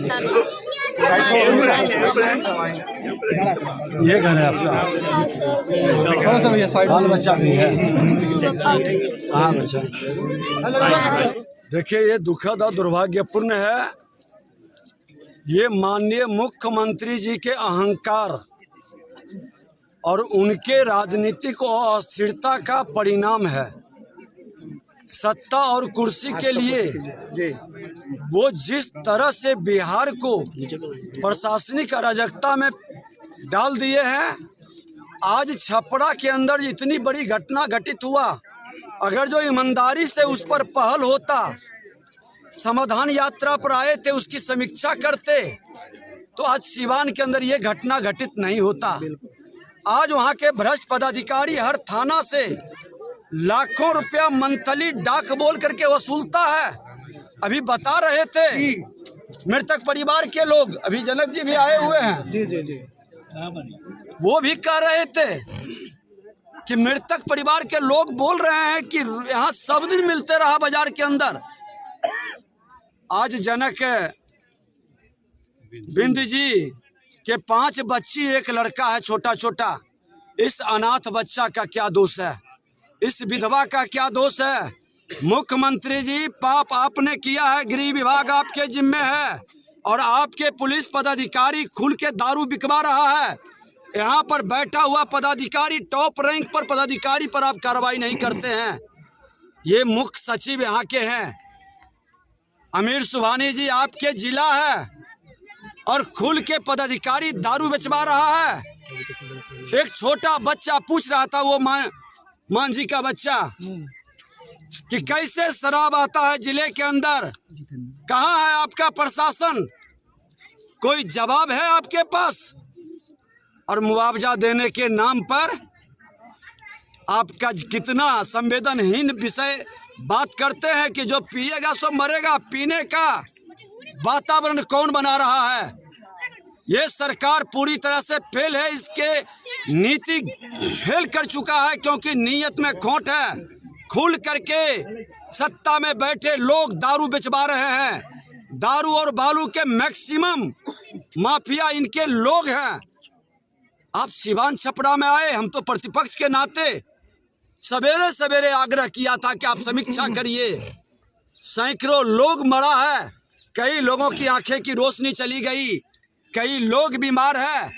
पता नहीं। ये घर है आपका? हाँ सर, बाल बच्चा भी है? हाँ बच्चा। देखिए, ये दुखद और दुर्भाग्यपूर्ण है। ये माननीय मुख्यमंत्री जी के अहंकार और उनके राजनीतिक अस्थिरता का परिणाम है। सत्ता और कुर्सी के लिए वो जिस तरह से बिहार को प्रशासनिक अराजकता में डाल दिए हैं। आज छपरा के अंदर इतनी बड़ी घटना घटित हुआ, अगर जो ईमानदारी से उस पर पहल होता, समाधान यात्रा पर आए थे, उसकी समीक्षा करते, तो आज सिवान के अंदर ये घटना घटित नहीं होता। आज वहाँ के भ्रष्ट पदाधिकारी हर थाना से लाखों रुपया मंथली डाक बोल करके वसूलता है। अभी बता रहे थे मृतक परिवार के लोग, अभी जनक जी भी आए हुए हैं, जी, वो भी कह रहे थे कि मृतक परिवार के लोग बोल रहे हैं कि यहाँ सब दिन मिलते रहा बाजार के अंदर। आज जनक बिंद जी के 5 बच्ची, एक लड़का है छोटा छोटा। इस अनाथ बच्चा का क्या दोष है? इस विधवा का क्या दोष है? मुख्यमंत्री जी, पाप आपने किया है, गृह विभाग आपके जिम्मे है और आपके पुलिस पदाधिकारी खुल के दारू बिकवा रहा है। यहाँ पर बैठा हुआ पदाधिकारी, टॉप रैंक पर पदाधिकारी पर आप कार्रवाई नहीं करते हैं। ये मुख्य सचिव यहाँ के हैं, अमीर सुभानी जी आपके जिला है और खुल के पदाधिकारी दारू बेचवा रहा है। एक छोटा बच्चा पूछ रहा था, वो मांझी का बच्चा, कि कैसे शराब आता है जिले के अंदर, कहाँ है आपका प्रशासन? कोई जवाब है आपके पास? और मुआवजा देने के नाम पर आपका कितना संवेदनहीन विषय बात करते हैं कि जो पिएगा सो मरेगा। पीने का वातावरण कौन बना रहा है? ये सरकार पूरी तरह से फेल है, इसके नीति फेल कर चुका है, क्योंकि नीयत में खोट है। खुल करके सत्ता में बैठे लोग दारू बेचवा रहे हैं। दारू और बालू के मैक्सिमम माफिया इनके लोग हैं। आप सिवान छपरा में आए, हम तो प्रतिपक्ष के नाते सवेरे सवेरे आग्रह किया था कि आप समीक्षा करिए। सैकड़ों लोग मरा है, कई लोगों की आंखें की रोशनी चली गई, कई लोग बीमार है।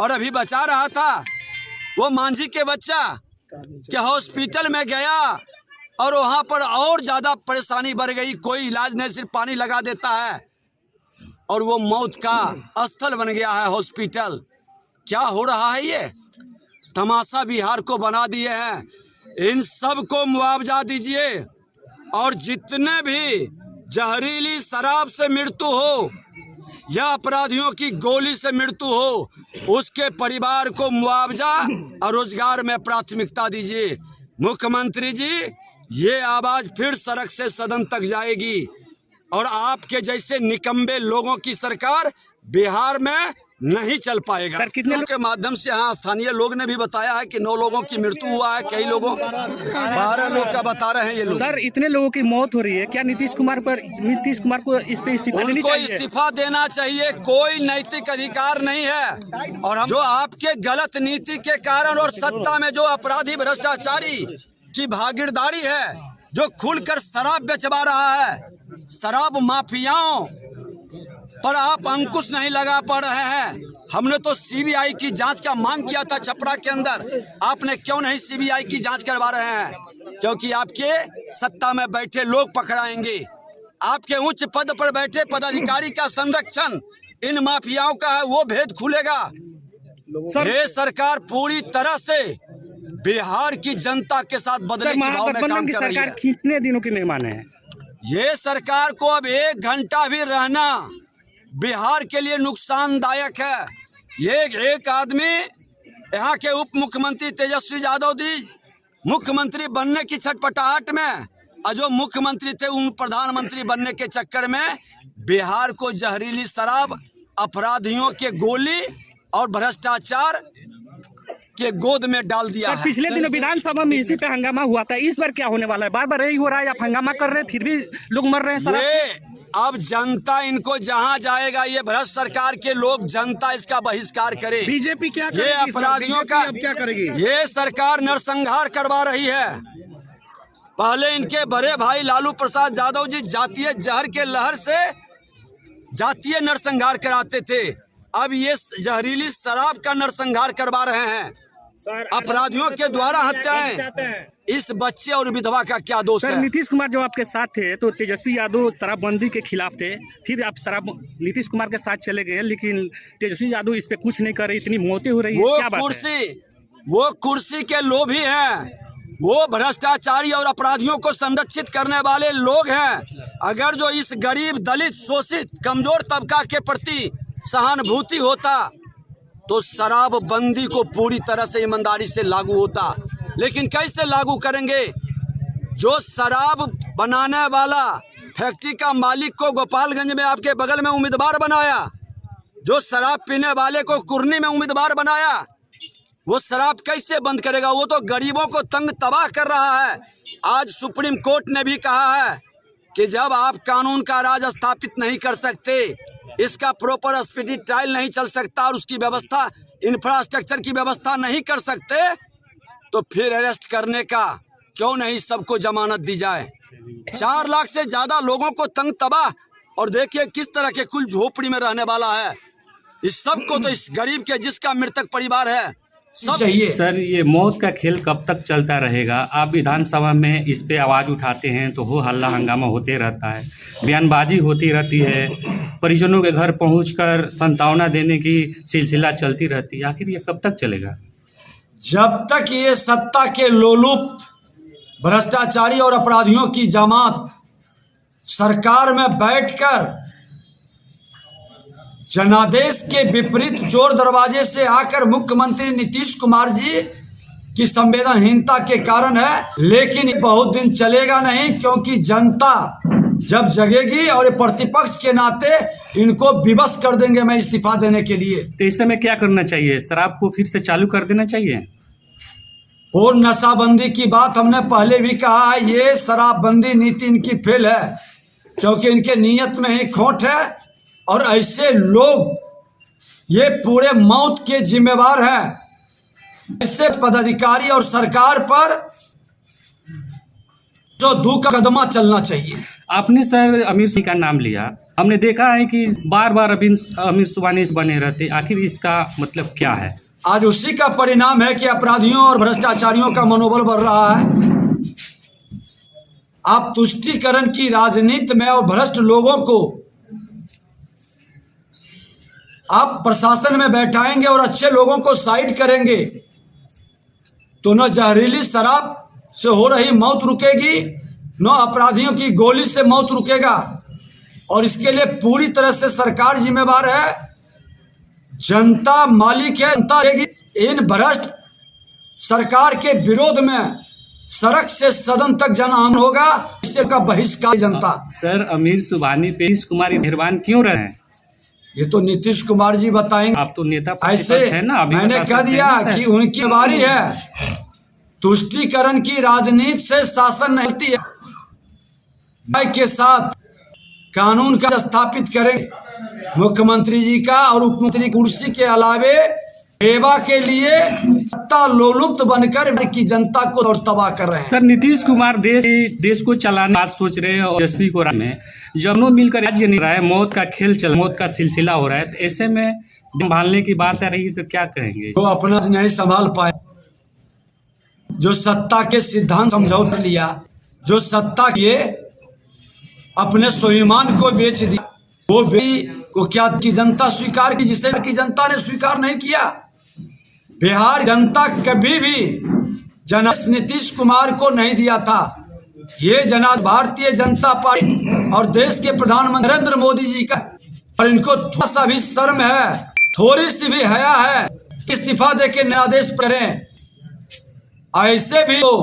और अभी बचा रहा था वो मांझी के बच्चा कि हॉस्पिटल में गया और वहाँ पर और ज़्यादा परेशानी बढ़ गई। कोई इलाज नहीं, सिर्फ पानी लगा देता है और वो मौत का स्थल बन गया है हॉस्पिटल। क्या हो रहा है? ये तमाशा बिहार को बना दिए हैं। इन सब को मुआवजा दीजिए और जितने भी जहरीली शराब से मृत्यु हो या अपराधियों की गोली से मृत्यु हो, उसके परिवार को मुआवजा और रोजगार में प्राथमिकता दीजिए। मुख्यमंत्री जी, ये आवाज फिर सड़क से सदन तक जाएगी और आपके जैसे निकम्बे लोगों की सरकार बिहार में नहीं चल पाएगा। सर, कितने के माध्यम से यहाँ स्थानीय लोग ने भी बताया है कि 9 लोगों की मृत्यु हुआ है, कई लोगों 12 लोग का बता रहे हैं ये लोग। सर, इतने लोगों की मौत हो रही है, क्या नीतीश कुमार को इस पे इस्तीफा देना चाहिए? इस्तीफा देना चाहिए, कोई नैतिक अधिकार नहीं है। और हम जो आपके गलत नीति के कारण और सत्ता में जो अपराधी भ्रष्टाचारी की भागीदारी है, जो खुलकर शराब बेचवा रहा है, शराब माफियाओं पर आप अंकुश नहीं लगा पा रहे हैं। हमने तो सीबीआई की जांच का मांग किया था छपरा के अंदर, आपने क्यों नहीं सीबीआई की जांच करवा रहे हैं? क्योंकि आपके सत्ता में बैठे लोग पकड़ाएंगे। आपके उच्च पद पर बैठे पदाधिकारी का संरक्षण इन माफियाओं का है, वो भेद खुलेगा। ये सरकार पूरी तरह से बिहार की जनता के साथ बदले की भाव में काम कर रही है। कितने दिनों की मेहमान है ये सरकार को? अब 1 घंटा भी रहना बिहार के लिए नुकसानदायक है। ये एक आदमी, यहाँ के उप मुख्यमंत्री तेजस्वी यादव जी मुख्यमंत्री बनने की छटपटाहट में, और जो मुख्यमंत्री थे उन प्रधानमंत्री बनने के चक्कर में बिहार को जहरीली शराब, अपराधियों के गोली और भ्रष्टाचार के गोद में डाल दिया है। पिछले दिनों विधानसभा में इसी पे हंगामा हुआ था, इस बार क्या होने वाला है? बार बार यही हो रहा है, आप हंगामा कर रहे हैं फिर भी लोग मर रहे हैं। अब जनता इनको जहां जाएगा, ये भ्रष्ट सरकार के लोग, जनता इसका बहिष्कार करे। बीजेपी क्या ये करेगी? अपराधियों का अब क्या करेगी? ये सरकार नरसंहार करवा रही है। पहले इनके बड़े भाई लालू प्रसाद यादव जी जातीय जहर के लहर से जातीय नरसंहार कराते थे, अब ये जहरीली शराब का नरसंहार करवा रहे हैं। अपराधियों के द्वारा हत्याएं। इस बच्चे और विधवा का क्या दोष सर है? नीतीश कुमार जब आपके साथ थे तो तेजस्वी यादव शराबबंदी के खिलाफ थे, फिर आप नीतीश कुमार के साथ चले गए, लेकिन तेजस्वी यादव इस पे कुछ नहीं कर रहे, इतनी मौतें हो रही है, क्या बात है? वो कुर्सी के लोभी हैं, वो भ्रष्टाचारी और अपराधियों को संरक्षित करने वाले लोग हैं। अगर जो इस गरीब, दलित, शोषित, कमजोर तबका के प्रति सहानुभूति होता तो शराबबंदी को पूरी तरह से ईमानदारी से लागू होता। लेकिन कैसे लागू करेंगे? जो शराब बनाने वाला फैक्ट्री का मालिक को गोपालगंज में आपके बगल में उम्मीदवार बनाया, जो शराब पीने वाले को कुर्नी में उम्मीदवार बनाया, वो शराब कैसे बंद करेगा? वो तो गरीबों को तंग तबाह कर रहा है। आज सुप्रीम कोर्ट ने भी कहा है कि जब आप कानून का राज स्थापित नहीं कर सकते, इसका प्रॉपर स्पीडी ट्रायल नहीं चल सकता और उसकी व्यवस्था, इंफ्रास्ट्रक्चर की व्यवस्था नहीं कर सकते, तो फिर अरेस्ट करने का क्यों नहीं सबको जमानत दी जाए? 4 लाख से ज्यादा लोगों को तंग तबाह, और देखिए किस तरह के कुल झोपड़ी में रहने वाला है। इस सब को तो इस गरीब के, जिसका मृतक परिवार है, सब चाहिए। सर ये मौत का खेल कब तक चलता रहेगा? आप विधानसभा में इस पे आवाज उठाते हैं तो हो हल्ला हंगामा होते रहता है, बयानबाजी होती रहती है, परिजनों के घर पहुंचकर सांत्वना देने की सिलसिला चलती रहती है, आखिर ये कब तक चलेगा? जब तक ये सत्ता के लोलुप्त भ्रष्टाचारी और अपराधियों की जमात सरकार में बैठकर जनादेश के विपरीत चोर दरवाजे से आकर मुख्यमंत्री नीतीश कुमार जी की संवेदनहीनता के कारण है। लेकिन बहुत दिन चलेगा नहीं, क्योंकि जनता जब जगेगी और ये प्रतिपक्ष के नाते इनको विवश कर देंगे मैं इस्तीफा देने के लिए। तो इस समय क्या करना चाहिए? शराब को फिर से चालू कर देना चाहिए? पूर्ण नशाबंदी की बात हमने पहले भी कहा है, ये शराबबंदी नीति इनकी फेल है, क्योंकि इनके नीयत में ही खोट है। और ऐसे लोग ये पूरे मौत के जिम्मेवार हैं। ऐसे पदाधिकारी और सरकार पर जो धूका कदमा चलना चाहिए। आपने सर अमीर सिंह का नाम लिया, हमने देखा है कि बार बार अमीर सुबहानी बने रहते, आखिर इसका मतलब क्या है? आज उसी का परिणाम है कि अपराधियों और भ्रष्टाचारियों का मनोबल बढ़ रहा है। आप तुष्टीकरण की राजनीति में और भ्रष्ट लोगों को आप प्रशासन में बैठाएंगे और अच्छे लोगों को साइड करेंगे तो न जहरीली शराब से हो रही मौत रुकेगी, न अपराधियों की गोली से मौत रुकेगा। और इसके लिए पूरी तरह से सरकार जिम्मेवार है, जनता मालिक है। जनता इन भ्रष्ट सरकार के विरोध में सड़क से सदन तक जन आंदोलन होगा, इससे का बहिष्कार जनता। सर अमीर सुबहानी पे नीतीश कुमार निर्वाण क्यों रहे हैं? ये तो नीतीश कुमार जी बताएंगे। आप तो नेता ऐसे है ना, मैंने कह दिया कि उनकी बारी है। तुष्टीकरण की राजनीति से शासन नहीं होती है, न्याय के साथ कानून का स्थापित करें। मुख्यमंत्री जी का और उपमुख्यमंत्री कुर्सी के अलावे सेवा के लिए सत्ता लोलुप्त बनकर की जनता को और तबाह कर रहे हैं। सर नीतीश कुमार देश को चलाने बात सोच रहे हैं और तेजस्वी को में जब मिलकर राज्य नहीं रहा है, मौत का खेल चल, मौत का सिलसिला हो रहा है, तो ऐसे में संभालने की बात आ रही है तो क्या कहेंगे? तो अपना नहीं संभाल पाए, जो सत्ता के सिद्धांत समझौता लिया, जो सत्ता किए अपने स्वाभिमान को बेच दिया, वो को क्या की जनता स्वीकार की, जिसे की जनता ने स्वीकार नहीं किया। बिहार जनता कभी भी जनादेश नीतीश कुमार को नहीं दिया था। ये जनादेश भारतीय जनता पार्टी और देश के प्रधानमंत्री नरेंद्र मोदी जी का, और इनको थोड़ा सा भी शर्म है, थोड़ी सी भी हया है, इस्तीफा देके जनादेश करें। ऐसे भी तो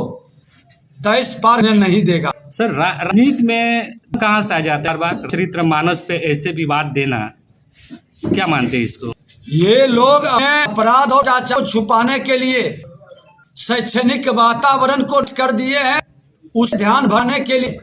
देश पार नहीं देगा। सर राजनीति में कहाँ से आ जाता है बार चरित्र मानस पे ऐसे विवाद देना, क्या मानते हैं इसको? ये लोग अपराध और चाचा को छुपाने के लिए शैक्षणिक वातावरण को कर दिए हैं, उस ध्यान भरने के लिए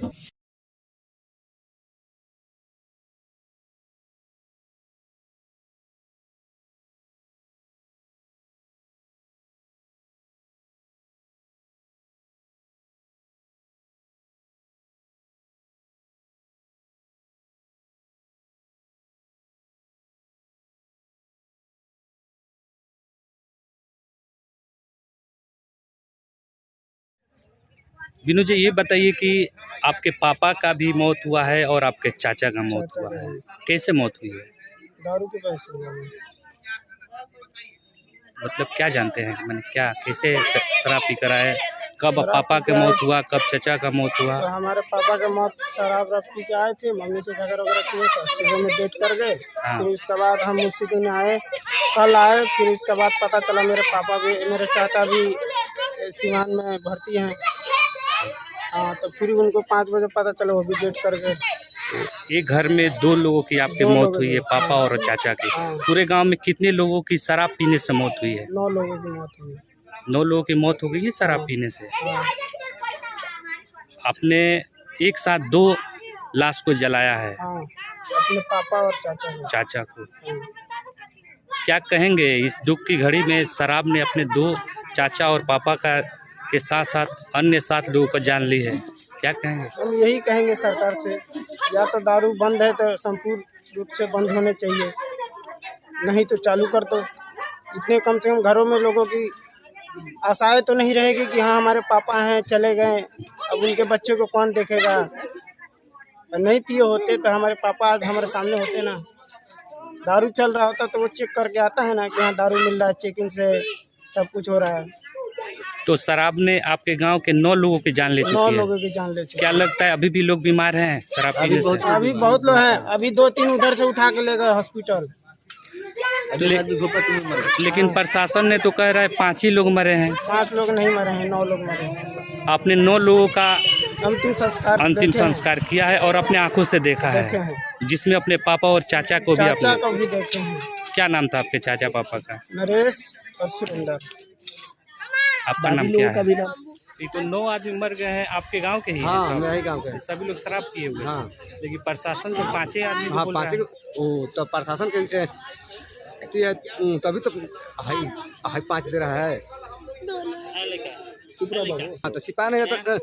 विनू जी ये बताइए कि आपके पापा का भी मौत हुआ है और आपके चाचा का मौत हुआ है, कैसे मौत हुई है? दारू के पैसे हुआ है। मतलब क्या जानते हैं, मैंने क्या कैसे शराब पी कर आए? कब पापा के मौत हुआ, कब चाचा का मौत हुआ? तो हमारे पापा का मौत शराब पी के आए थे, मम्मी से झगड़ा वगैरह किए, सुबह में डेट कर गए। हाँ। फिर उसके बाद हम उसी दिन आए, कल आए। फिर उसके बाद पता चला मेरे पापा भी, मेरे चाचा भी सीवान में भर्ती हैं। हाँ, तो फिर उनको 5 बजे पता चला, वो भी डेट कर गए। एक घर में 2 लोगों की आपकी मौत हुई है, पापा और चाचा की। हाँ। पूरे गांव में कितने लोगों की शराब पीने से मौत हुई है? 9 लोगों की मौत हुई। 9 लोगों की मौत हो गई है शराब पीने से। हाँ। आपने एक साथ 2 लाश को जलाया है, हाँ, अपने पापा और चाचा को। हाँ। क्या कहेंगे इस दुख की घड़ी में? शराब ने अपने 2 चाचा और पापा का के साथ साथ अन्य 7 लोगों को जान ली है, क्या कहेंगे? हम यही कहेंगे सरकार से, या तो दारू बंद है तो संपूर्ण रूप से बंद होने चाहिए, नहीं तो चालू कर दो। इतने कम से कम घरों में लोगों की आशाएं तो नहीं रहेगी कि हाँ हमारे पापा हैं चले गए, अब उनके बच्चे को कौन देखेगा। नहीं पिए होते तो हमारे पापा आज हमारे सामने होते ना। दारू चल रहा होता तो वो चेक करके आता है ना कि हाँ दारू मिल रहा है, चेकिंग से सब कुछ हो रहा है। तो शराब ने आपके गांव के 9 लोगों की जान ले 9 चुकी है। लोगों की जान ले चुकी क्या लगता है अभी भी लोग बीमार हैं शराब पीने से? अभी बहुत लोग हैं, अभी 2-3 उधर से उठा के ले गए हॉस्पिटल। लेकिन प्रशासन ने तो कह रहा है 5 ही लोग मरे हैं। 5 लोग नहीं मरे हैं, 9 लोग मरे हैं। आपने 9 लोगों का अंतिम अंतिम देखे हैं। संस्कार किया है और अपने आंखों से देखा देखे है, हैं। जिसमें अपने पापा और चाचा को भी चाचा आपने। को भी देखे हैं, क्या नाम था आपके चाचा पापा का? नरेश और सुरेंद्र। आपका नाम क्या है? भी नाम। ये तो 9 आदमी मर गए हैं, आपके गांव के ही हैं हाँ, सब? मेरा ही गाँव का है। सभी लोग शराब पिए हुए हैं। हाँ। लेकिन प्रशासन तो 5 आदमी को हाँ, बोल रहा 5 है। वो तो प्रशासन के तभी तो हाई 5 दे रहा है। हाँ, तो छिपा नहीं रहता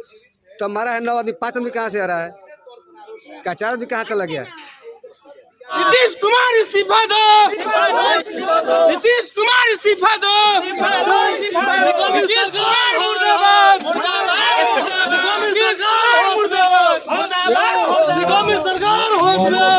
तो हमारा है 9 आदमी, 5 आदमी कहाँ से आ रहा है? क्या 4 आदमी कहाँ चला गया? नीतीश कुमार इस्तीफा दो। नीतीश कुमार इस्तीफा दो। नीतीश कुमार मुर्दाबाद। निगम सरकार होश में।